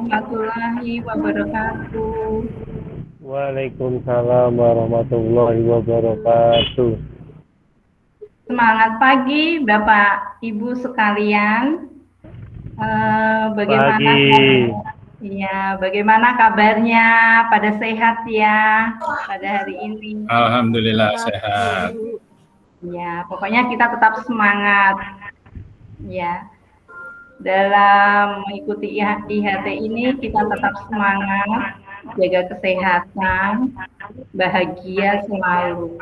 warahmatullahi wabarakatuh. Waalaikumsalam warahmatullahi wabarakatuh. Semangat pagi, Bapak Ibu sekalian. Bagaimana Pagi. bagaimana kabarnya? Pada sehat ya pada hari ini. Alhamdulillah sehat. Ya, pokoknya kita tetap semangat. Ya, dalam mengikuti IHT ini kita tetap semangat, jaga kesehatan, bahagia selalu.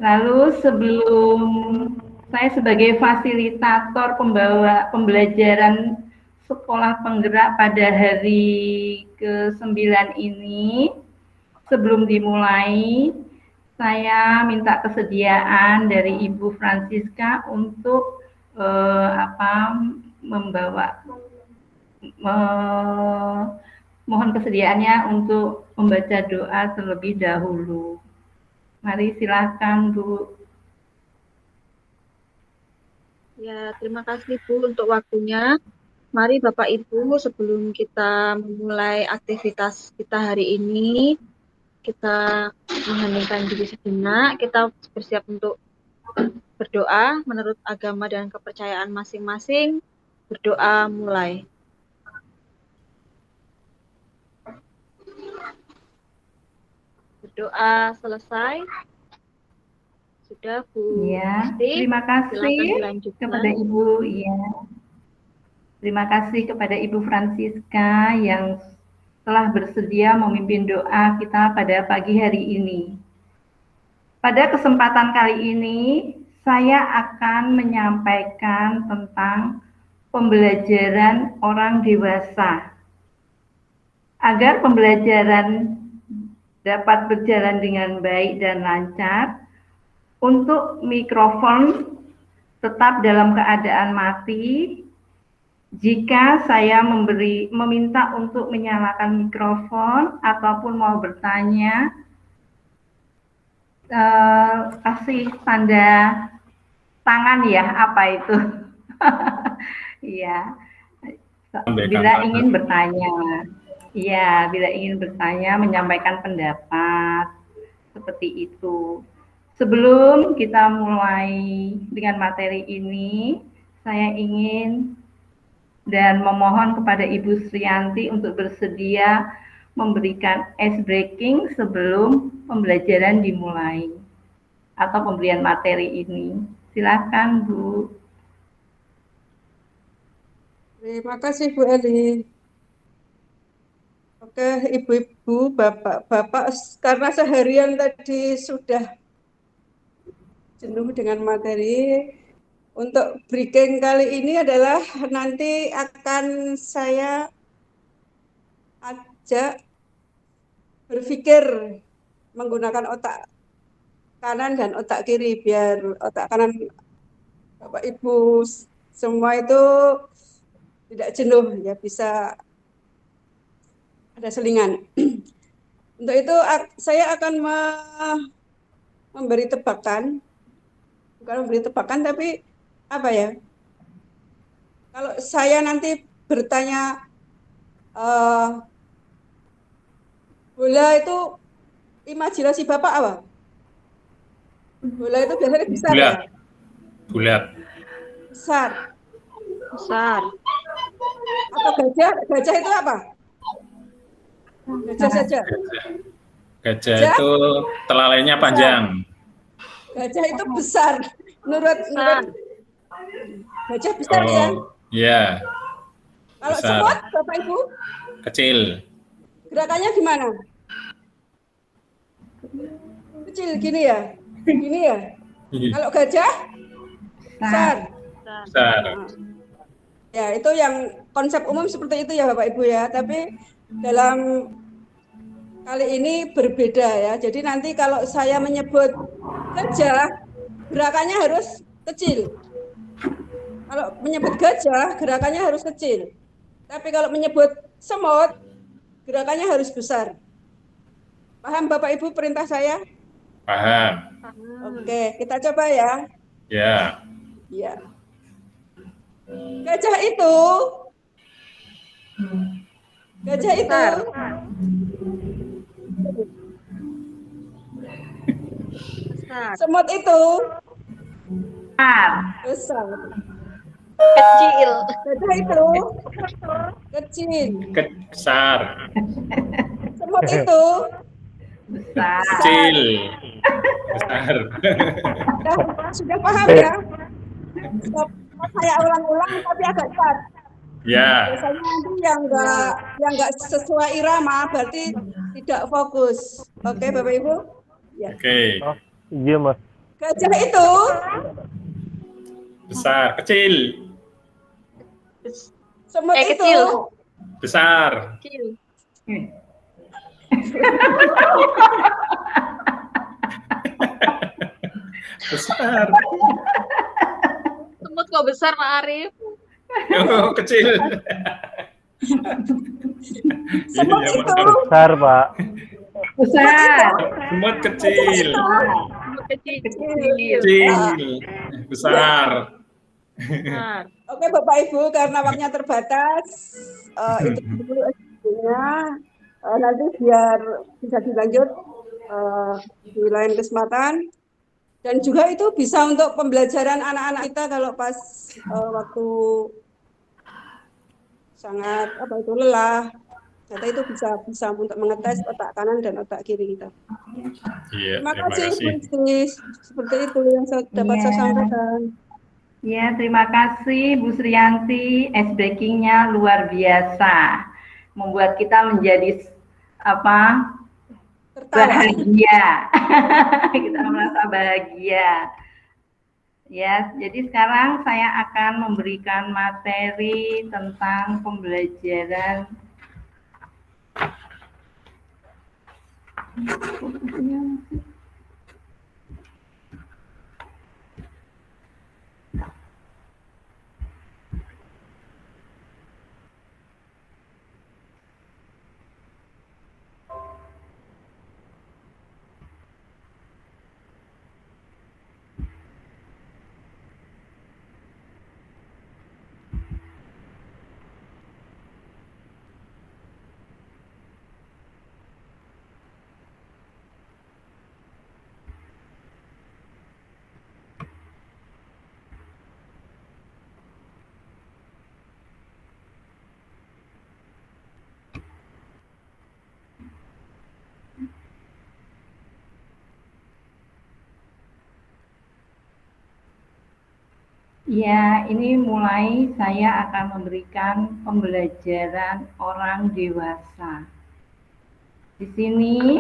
Lalu sebelum saya sebagai fasilitator pembelajaran sekolah penggerak pada hari ke-9 ini, sebelum dimulai, saya minta kesediaan dari Ibu Francisca untuk mohon kesediaannya untuk membaca doa terlebih dahulu. Mari silakan Bu. Ya, terima kasih Bu untuk waktunya. Mari Bapak Ibu, sebelum kita memulai aktivitas kita hari ini, kita mengheningkan diri sejenak, kita bersiap untuk berdoa menurut agama dan kepercayaan masing-masing. Berdoa mulai. Berdoa selesai. Sudah Bu. Ya, Esti, terima kasih kepada Ibu. Ya, terima kasih kepada Ibu Francisca yang telah bersedia memimpin doa kita pada pagi hari ini. Pada kesempatan kali ini, saya akan menyampaikan tentang pembelajaran orang dewasa. Agar pembelajaran dapat berjalan dengan baik dan lancar, untuk mikrofon tetap dalam keadaan mati. Jika saya meminta untuk menyalakan mikrofon ataupun mau bertanya, kasih tanda tangan ya, apa itu? Iya. Bila ingin bertanya. Iya, bila ingin bertanya, menyampaikan pendapat, seperti itu. Sebelum kita mulai dengan materi ini, saya ingin dan memohon kepada Ibu Sriyanti untuk bersedia memberikan ice breaking sebelum pembelajaran dimulai atau pemberian materi ini. Silakan, Bu. Terima kasih Bu Eli. Oke, Ibu-ibu, Bapak-bapak, karena seharian tadi sudah jenuh dengan materi, untuk briefing kali ini adalah nanti akan saya ajak berpikir menggunakan otak kanan dan otak kiri, biar otak kanan Bapak Ibu semua itu tidak jenuh, ya bisa ada selingan. Untuk itu saya akan memberi tebakan, bukan memberi tebakan tapi apa ya? Kalau saya nanti bertanya bola itu imajinasi Bapak apa? Bola itu biasanya besar ya? Bulat. Besar. Besar. Atau gajah? Gajah itu apa? Gajah saja. Gajah itu telalainya panjang. Gajah itu besar. Menurut gajah besar ya? Iya. Kalau semut, Bapak Ibu? Kecil. Gerakannya gimana? Kecil gini ya? Gini ya? Kalau gajah? Besar. Besar. Ya, itu yang konsep umum seperti itu ya Bapak Ibu ya. Tapi dalam kali ini berbeda ya. Jadi nanti kalau saya menyebut gajah, gerakannya harus kecil. Kalau menyebut gajah, gerakannya harus kecil. Tapi kalau menyebut semut, gerakannya harus besar. Paham Bapak Ibu perintah saya? Paham. Oke, kita coba ya. Ya. Ya. Gajah itu Gajah itu Besar. Besar. semut itu Besar. besar. Kecil. Gajah itu kecil. Besar. Semut itu Besar. Kecil. Besar. sudah paham ya? Saya ulang-ulang tapi agak cepat. Ya. Biasanya nanti yang nggak sesuai irama berarti tidak fokus. Oke, Bapak Ibu? Ya. Oke. Oh, iya Mas. Gajah itu Besar. Kecil. semut itu Kecil. Besar. Kecil. Besar. Semut kok besar, Pak Arif? Oh, kecil. semut Iya, itu benar. Besar, Pak. Besar. Semut kecil. Semut kecil. Kecil. Besar. Besar. Oke, Bapak Ibu, karena waktunya terbatas, itu dulu SD-nya. Nanti biar bisa dilanjut di lain kesempatan. Dan juga itu bisa untuk pembelajaran anak-anak kita kalau pas waktu sangat lelah. Ternyata itu bisa untuk mengetes otak kanan dan otak kiri kita. Iya, Terima terima kasih, kasih. Bu Sri. Seperti itu yang dapat saya sampaikan. Ya, terima kasih Bu Sriyanti. Ice breaking-nya luar biasa. Membuat kita menjadi Tertawa. bahagia. Kita merasa bahagia. Ya, jadi sekarang saya akan memberikan materi tentang pembelajaran Ya, ini mulai saya akan memberikan pembelajaran orang dewasa. Di sini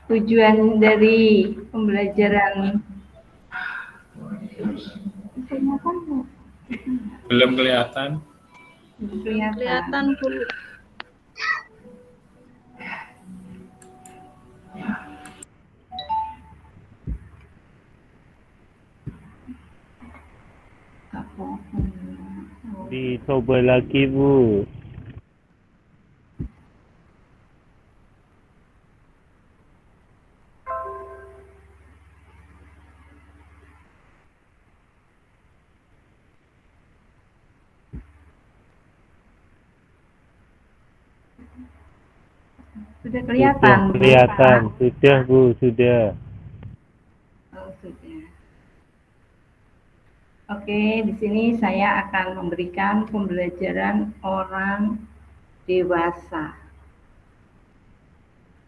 tujuan dari pembelajaran Belum kelihatan. Kelihatan, Bu. Dicoba lagi, Bu. Sudah kelihatan, Sudah Bu, kelihatan. Pak? Sudah, Bu. Sudah. Oh, sudah. Oke, di sini saya akan memberikan pembelajaran orang dewasa.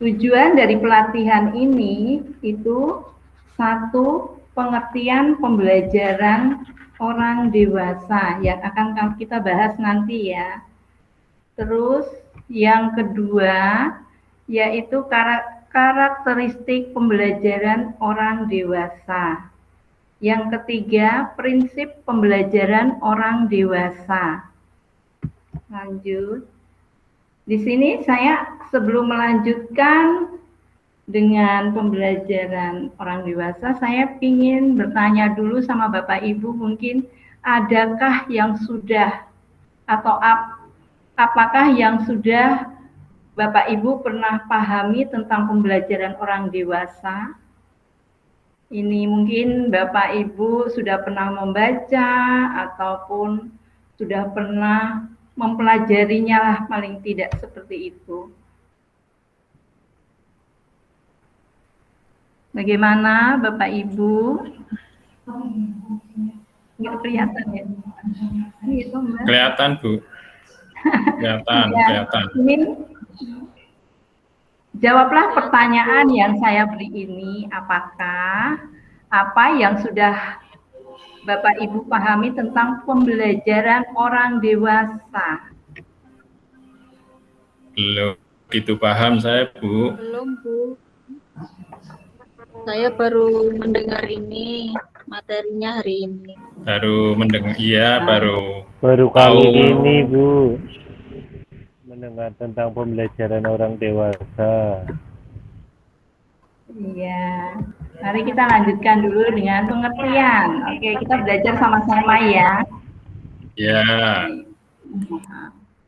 Tujuan dari pelatihan ini itu satu, pengertian pembelajaran orang dewasa yang akan kita bahas nanti ya. Terus yang kedua yaitu karakteristik pembelajaran orang dewasa. Yang ketiga, prinsip pembelajaran orang dewasa. Lanjut. Di sini saya sebelum melanjutkan dengan pembelajaran orang dewasa, saya ingin bertanya dulu sama Bapak Ibu, mungkin adakah yang sudah atau apakah yang sudah Bapak Ibu pernah pahami tentang pembelajaran orang dewasa? Ini mungkin Bapak Ibu sudah pernah membaca ataupun sudah pernah mempelajarinya lah paling tidak seperti itu. Bagaimana Bapak Ibu? Nggak kelihatan ya? Gitu, Mbak. Kelihatan, Bu. Kelihatan, Ya, kelihatan. ini jawablah pertanyaan yang saya beri ini, apakah apa yang sudah Bapak Ibu pahami tentang pembelajaran orang dewasa? Belum gitu paham saya, Bu. Belum, Bu. Saya baru mendengar ini, materinya hari ini. Baru mendengar, iya, baru Baru kali tahu. ini, Bu, mendengar tentang pembelajaran orang dewasa. Iya. Mari kita lanjutkan dulu dengan pengertian. Oke, kita belajar sama-sama ya. Ya,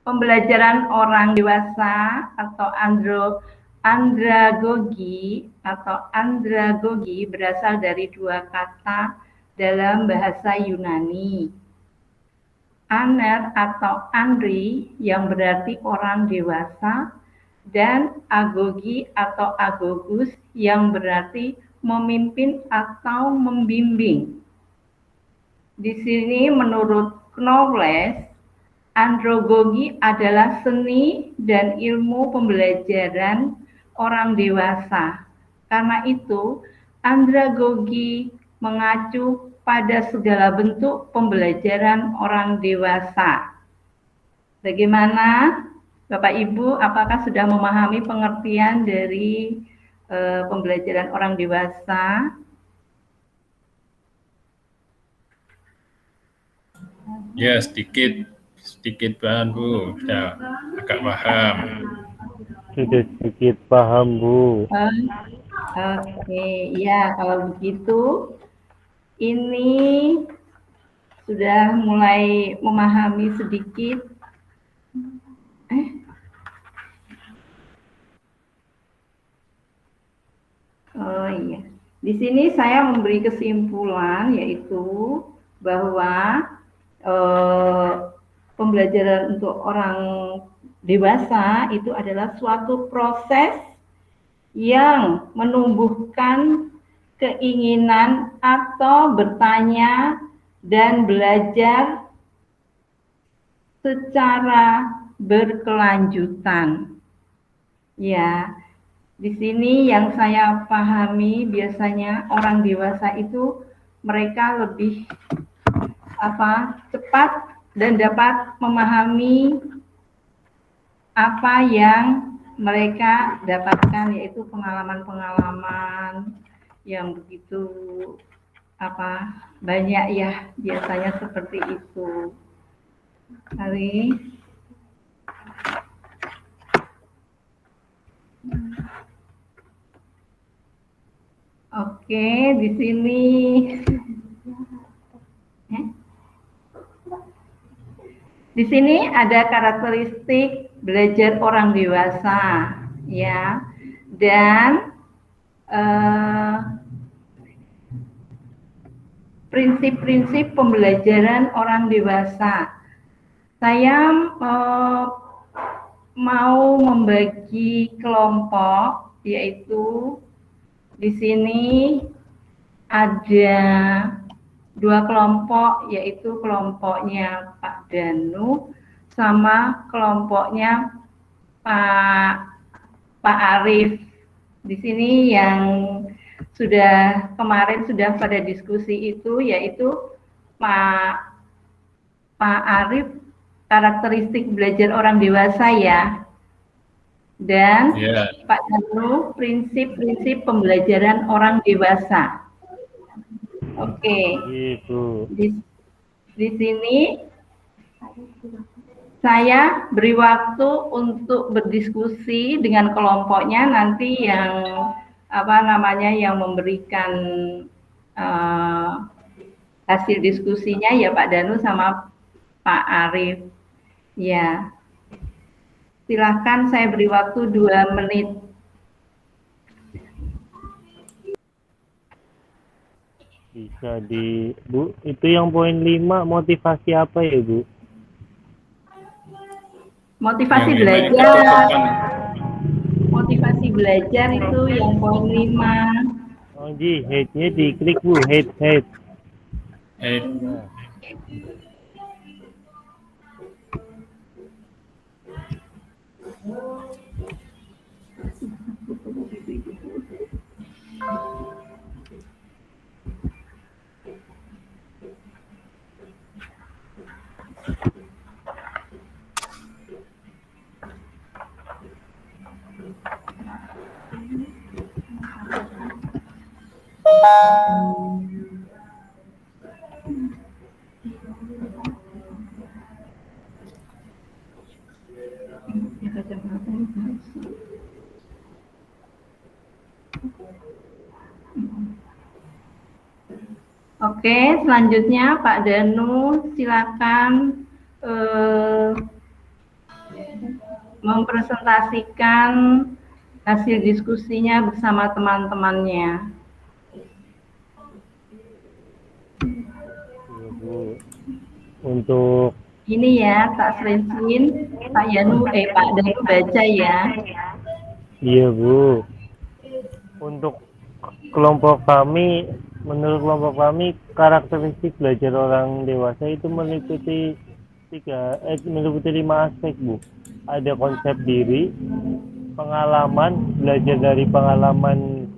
Pembelajaran orang dewasa atau andragogi berasal dari dua kata dalam bahasa Yunani. Aner atau andri yang berarti orang dewasa dan agogi atau agogus yang berarti memimpin atau membimbing. Di sini menurut Knowles, andragogi adalah seni dan ilmu pembelajaran orang dewasa. Karena itu, andragogi mengacu pada segala bentuk pembelajaran orang dewasa. Bagaimana, Bapak Ibu, apakah sudah memahami pengertian dari pembelajaran orang dewasa? ya sedikit bahan, Bu. Ya, agak paham. Sudah sedikit paham, Bu. Oke, ya kalau begitu, ini sudah mulai memahami sedikit. Oh iya, di sini saya memberi kesimpulan yaitu bahwa pembelajaran untuk orang dewasa itu adalah suatu proses yang menumbuhkan keinginan atau bertanya dan belajar secara berkelanjutan. Ya, di sini yang saya pahami biasanya orang dewasa itu mereka lebih cepat dan dapat memahami apa yang mereka dapatkan, yaitu pengalaman-pengalaman yang begitu banyak ya, biasanya seperti itu. Mari. Oke, di sini di sini ada karakteristik belajar orang dewasa, ya, dan prinsip-prinsip pembelajaran orang dewasa. Saya mau membagi kelompok, yaitu di sini ada dua kelompok, yaitu kelompoknya Pak Danu sama kelompoknya Pak Arif. Di sini yang kemarin sudah pada diskusi itu, yaitu Pak Arif karakteristik belajar orang dewasa ya, dan Pak Danu prinsip-prinsip pembelajaran orang dewasa. Oke. Di sini saya beri waktu untuk berdiskusi dengan kelompoknya, nanti yang yang memberikan hasil diskusinya ya Pak Danu sama Pak Arif. Ya. Silakan, saya beri waktu 2 menit. Bisa Bu, itu yang poin 5 motivasi apa ya, Bu? Motivasi Yang ini belajar. ketutupan. Motivasi belajar itu yang poin 5. Oh, Ji, head-nya diklik, Bu. Head. Eh, Nah, Oke, selanjutnya Pak Danu silakan mempresentasikan hasil diskusinya bersama teman-temannya. iya, Bu. Untuk Ini ya, tak screen Pak Danu baca ya. iya, Bu. Untuk kelompok kami, menurut kelompok kami, karakteristik belajar orang dewasa itu meliputi 5 aspek, Bu. Ada konsep diri, pengalaman, belajar dari pengalaman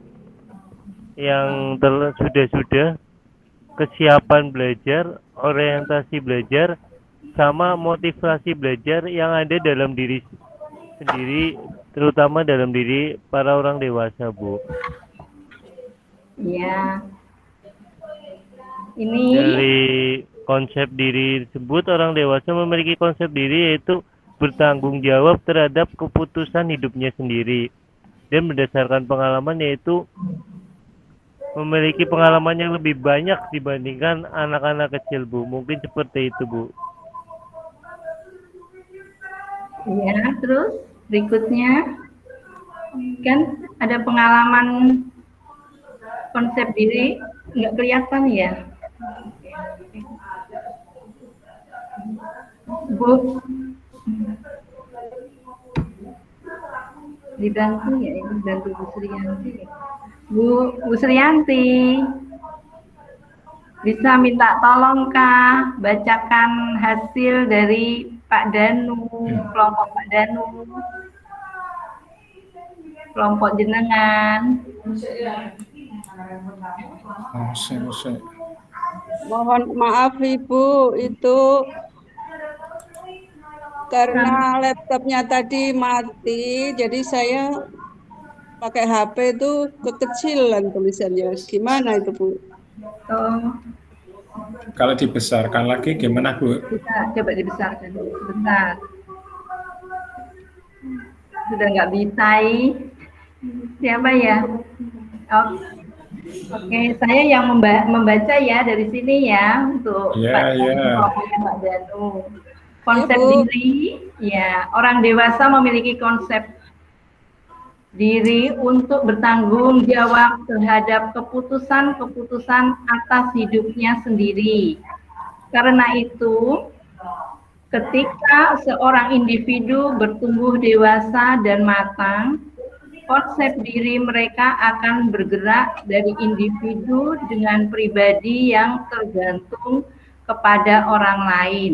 yang sudah, kesiapan belajar, orientasi belajar, sama motivasi belajar yang ada dalam diri sendiri, terutama dalam diri para orang dewasa, Bu. Ya. Ini Dari konsep diri tersebut, orang dewasa memiliki konsep diri yaitu bertanggung jawab terhadap keputusan hidupnya sendiri, dan berdasarkan pengalaman yaitu memiliki pengalaman yang lebih banyak dibandingkan anak-anak kecil, Bu. Mungkin seperti itu, Bu. ya, terus berikutnya kan ada pengalaman konsep diri, nggak kelihatan ya, Bu? Dibantu ya, ini bantu Bu Sriyanti. Bu Sriyanti, bisa minta tolong kah bacakan hasil dari Pak Danu, kelompok Pak Danu, kelompok jenengan. Mohon maaf Ibu, itu karena laptopnya tadi mati, jadi saya pakai HP itu kekecilan tulisannya. Gimana itu, Bu? Oh, kalau dibesarkan lagi gimana, Bu? bisa coba dibesarkan sebentar. Sudah nggak bisa. Siapa ya? Oh, oke, saya yang membaca ya dari sini ya untuk Ya, Pak Danu. Konsep Ya, Bu. diri, ya, orang dewasa memiliki konsep diri untuk bertanggung jawab terhadap keputusan-keputusan atas hidupnya sendiri. Karena itu, ketika seorang individu bertumbuh dewasa dan matang, konsep diri mereka akan bergerak dari individu dengan pribadi yang tergantung kepada orang lain,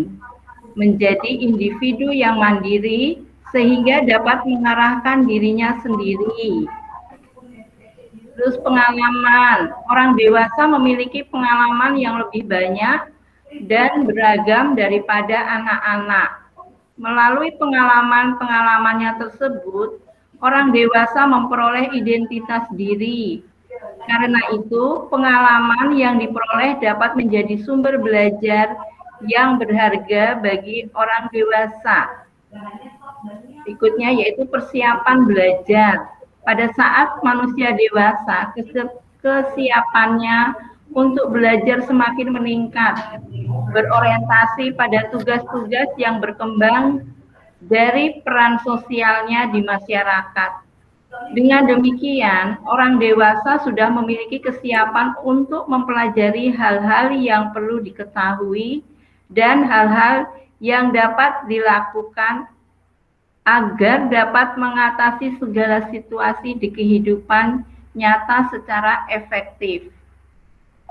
menjadi individu yang mandiri sehingga dapat mengarahkan dirinya sendiri. Terus pengalaman, orang dewasa memiliki pengalaman yang lebih banyak dan beragam daripada anak-anak. Melalui pengalaman-pengalamannya tersebut, orang dewasa memperoleh identitas diri. Karena itu, pengalaman yang diperoleh dapat menjadi sumber belajar yang berharga bagi orang dewasa. Berikutnya yaitu persiapan belajar. Pada saat manusia dewasa, kesiapannya untuk belajar semakin meningkat, berorientasi pada tugas-tugas yang berkembang dari peran sosialnya di masyarakat. Dengan demikian, orang dewasa sudah memiliki kesiapan untuk mempelajari hal-hal yang perlu diketahui dan hal-hal yang dapat dilakukan agar dapat mengatasi segala situasi di kehidupan nyata secara efektif.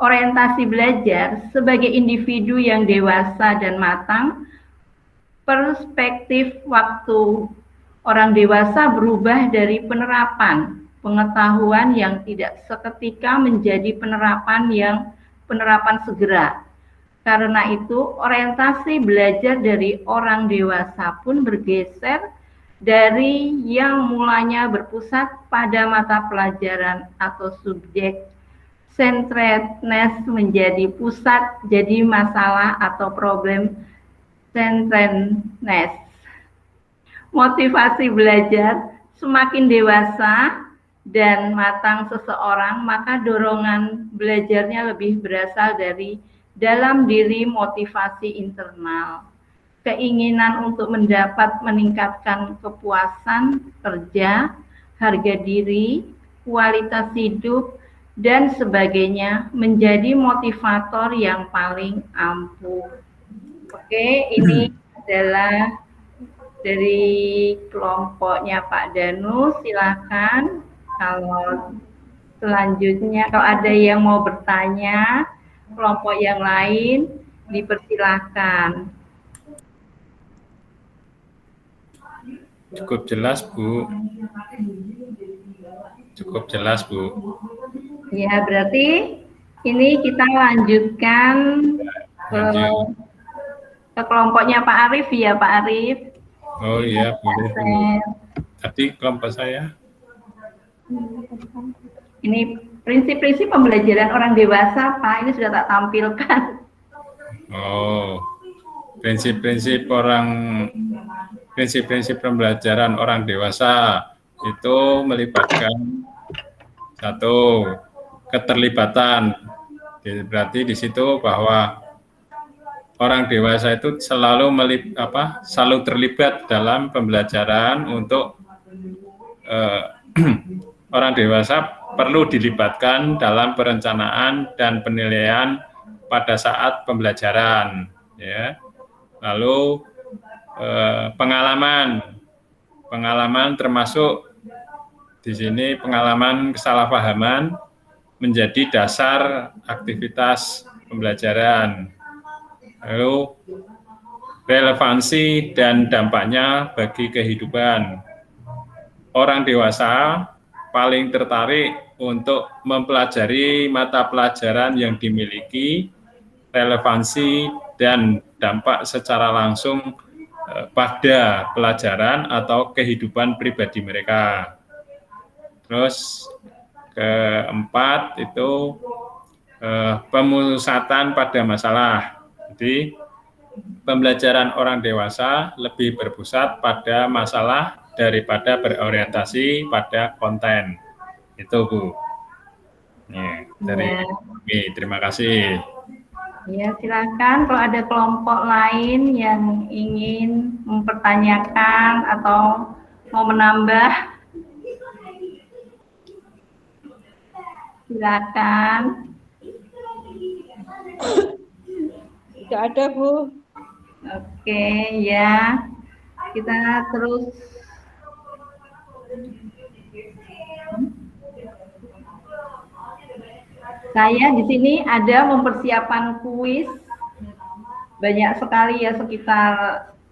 Orientasi belajar sebagai individu yang dewasa dan matang, perspektif waktu orang dewasa berubah dari penerapan pengetahuan yang tidak seketika menjadi penerapan segera. Karena itu, orientasi belajar dari orang dewasa pun bergeser dari yang mulanya berpusat pada mata pelajaran atau subjek centeredness menjadi pusat jadi masalah atau problem centeredness. Motivasi belajar semakin dewasa dan matang seseorang, maka dorongan belajarnya lebih berasal dari dalam diri, motivasi internal, keinginan untuk meningkatkan kepuasan kerja, harga diri, kualitas hidup, dan sebagainya menjadi motivator yang paling ampuh. Oke, ini adalah dari kelompoknya Pak Danu. Silakan kalau selanjutnya kalau ada yang mau bertanya, kelompok yang lain dipersilahkan. Cukup jelas, Bu. Cukup jelas, Bu. Ya, berarti ini kita lanjutkan ke kelompoknya Pak Arief ya, Pak Arief. Oh iya, boleh, Bu. Tadi kelompok saya. Ini prinsip-prinsip pembelajaran orang dewasa, Pak. Ini sudah tak tampilkan. Oh, prinsip-prinsip pembelajaran orang dewasa itu melibatkan satu, keterlibatan. Berarti di situ bahwa orang dewasa itu selalu terlibat dalam pembelajaran. Untuk orang dewasa perlu dilibatkan dalam perencanaan dan penilaian pada saat pembelajaran, ya. Lalu pengalaman termasuk di sini pengalaman kesalahpahaman menjadi dasar aktivitas pembelajaran. Lalu relevansi dan dampaknya bagi kehidupan. Orang dewasa paling tertarik untuk mempelajari mata pelajaran yang dimiliki relevansi dan dampak secara langsung pada pelajaran atau kehidupan pribadi mereka. Terus keempat itu pemusatan pada masalah. Jadi pembelajaran orang dewasa lebih berpusat pada masalah daripada berorientasi pada konten. Itu, Bu. Nih, terima kasih. Ya, silakan kalau ada kelompok lain yang ingin mempertanyakan atau mau menambah, silakan. Tidak ada, Bu. Oke, ya. Kita terus. Saya di sini ada mempersiapkan kuis. Banyak sekali ya, sekitar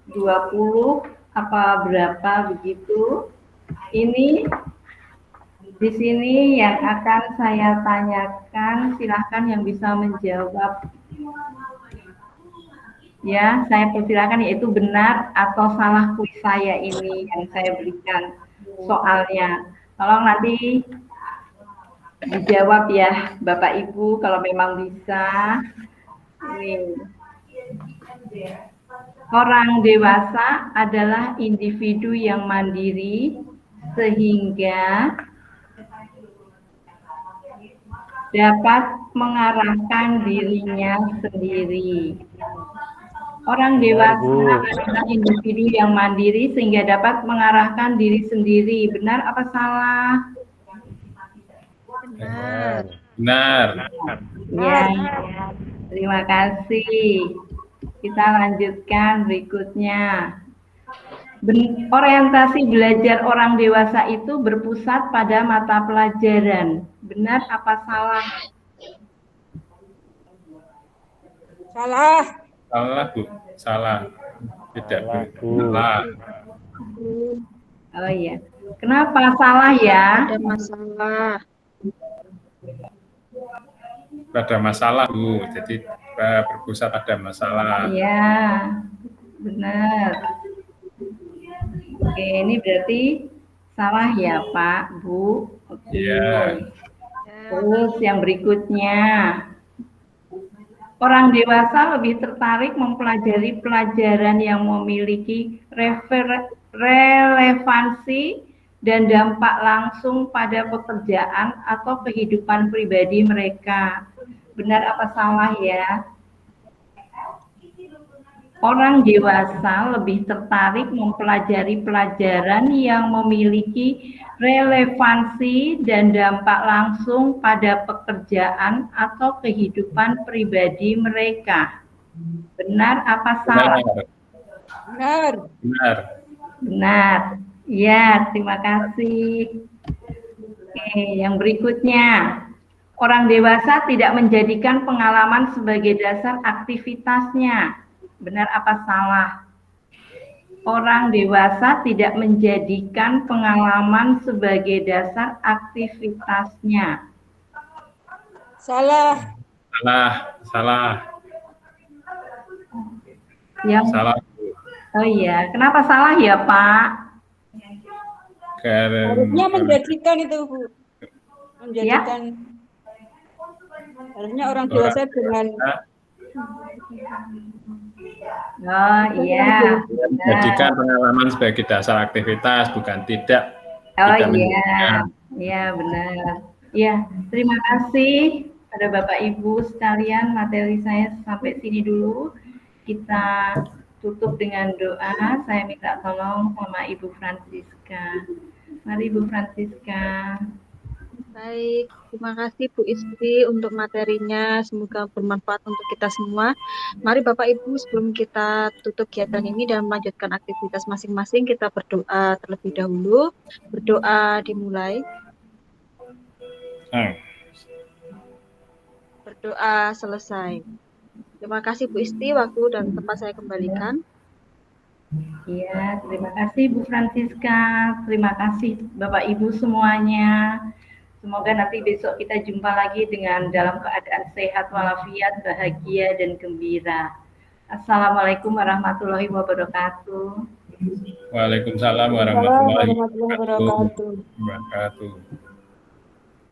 20 apa berapa begitu. Ini di sini yang akan saya tanyakan, silahkan yang bisa menjawab. Ya, saya persilakan yaitu benar atau salah kuis saya ini yang saya berikan soalnya. Tolong nanti dijawab ya Bapak Ibu kalau memang bisa. Ini. Orang dewasa adalah individu yang mandiri sehingga dapat mengarahkan dirinya sendiri. Orang dewasa adalah individu yang mandiri sehingga dapat mengarahkan diri sendiri. Benar apa salah? Benar. Ya, terima kasih. Kita lanjutkan berikutnya. Orientasi belajar orang dewasa itu berpusat pada mata pelajaran. Benar apa salah? Salah. Salah, Bu. Salah. Tidak, Bu. Salah, Bu. Salah. Oh iya. Kenapa salah ya? Ada masalah. Pada masalah, Bu. Jadi berpusat pada masalah. Iya, benar. Oke, ini berarti salah ya, Pak, Bu. Oke. Iya. Terus yang berikutnya, orang dewasa lebih tertarik mempelajari pelajaran yang memiliki relevansi dan dampak langsung pada pekerjaan atau kehidupan pribadi mereka. Benar apa salah ya? Orang dewasa lebih tertarik mempelajari pelajaran yang memiliki relevansi dan dampak langsung pada pekerjaan atau kehidupan pribadi mereka. Benar apa salah? Benar. Benar. Benar. Ya, terima kasih. Oke, yang berikutnya. Orang dewasa tidak menjadikan pengalaman sebagai dasar aktivitasnya. Benar apa salah? Orang dewasa tidak menjadikan pengalaman sebagai dasar aktivitasnya. Salah. Salah. Salah. Yang Salah. Oh iya, kenapa salah ya, Pak? Harusnya menjadikan itu, Bu. Menjadikan. Harusnya orang dewasa dengan Oh iya. Menjadikan pengalaman sebagai dasar aktivitas, bukan tidak. Oh Tidak iya, iya benar. Ya, terima kasih pada Bapak Ibu sekalian. Materi saya sampai sini dulu. Kita tutup dengan doa. Saya minta tolong sama Ibu Francisca. Mari Ibu Francisca. Baik, terima kasih Bu Isti untuk materinya. Semoga bermanfaat untuk kita semua. Mari Bapak Ibu, sebelum kita tutup kegiatan ini dan melanjutkan aktivitas masing-masing, kita berdoa terlebih dahulu. Berdoa dimulai. Berdoa selesai. Terima kasih Bu Isti, waktu dan tempat saya kembalikan. Iya, terima kasih Bu Francisca. Terima kasih Bapak Ibu semuanya. Semoga nanti besok kita jumpa lagi dengan dalam keadaan sehat walafiat, bahagia dan gembira. Assalamualaikum warahmatullahi wabarakatuh. Waalaikumsalam warahmatullahi wabarakatuh. wabarakatuh.